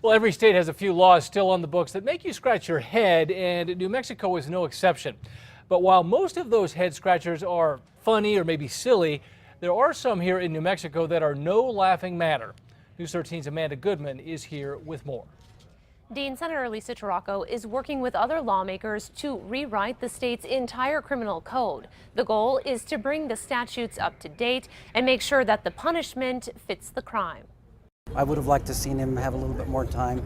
Well, every state has a few laws still on the books that make you scratch your head, and New Mexico is no exception. But while most of those head scratchers are funny or maybe silly, there are some here in New Mexico that are no laughing matter. News 13's Amanda Goodman is here with more. Dean, Senator Lisa Tarraco is working with other lawmakers to rewrite the state's entire criminal code. The goal is to bring the statutes up to date and make sure that the punishment fits the crime. I would have liked to seen him have a little bit more time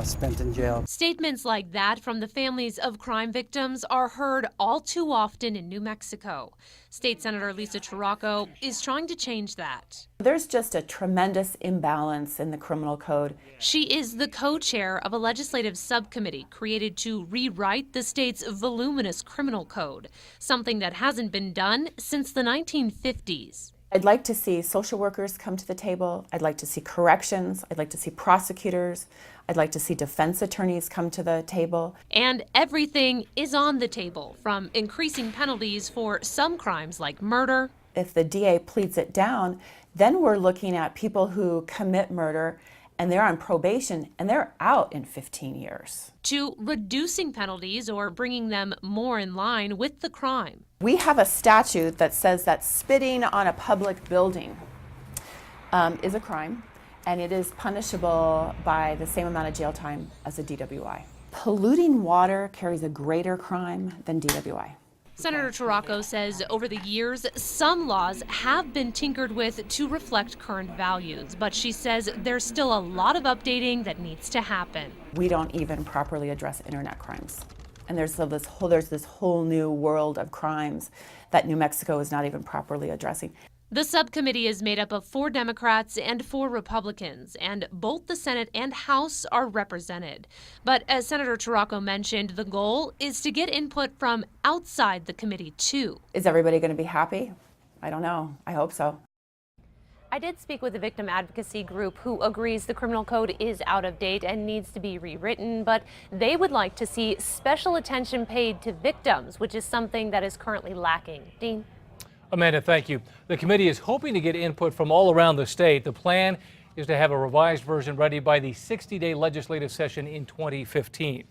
spent in jail. Statements like that from the families of crime victims are heard all too often in New Mexico. State Senator Lisa Tarraco is trying to change that. There's just a tremendous imbalance in the criminal code. She is the co-chair of a legislative subcommittee created to rewrite the state's voluminous criminal code, something that hasn't been done since the 1950s. I'd like to see social workers come to the table. I'd like to see corrections. I'd like to see prosecutors. I'd like to see defense attorneys come to the table. And everything is on the table, from increasing penalties for some crimes like murder. If the DA pleads it down, then we're looking at people who commit murder and they're on probation and they're out in 15 years. To reducing penalties or bringing them more in line with the crime. We have a statute that says that spitting on a public building is a crime, and it is punishable by the same amount of jail time as a DWI. Polluting water carries a greater crime than DWI. Senator Tarraco says over the years, some laws have been tinkered with to reflect current values, but she says there's still a lot of updating that needs to happen. We don't even properly address internet crimes. And there's this whole new world of crimes that New Mexico is not even properly addressing. The subcommittee is made up of 4 Democrats and 4 Republicans, and both the Senate and House are represented. But as Senator Tarraco mentioned, the goal is to get input from outside the committee, too. Is everybody going to be happy? I don't know. I hope so. I did speak with a victim advocacy group who agrees the criminal code is out of date and needs to be rewritten, but they would like to see special attention paid to victims, which is something that is currently lacking. Dean? Amanda, thank you. The committee is hoping to get input from all around the state. The plan is to have a revised version ready by the 60-day legislative session in 2015.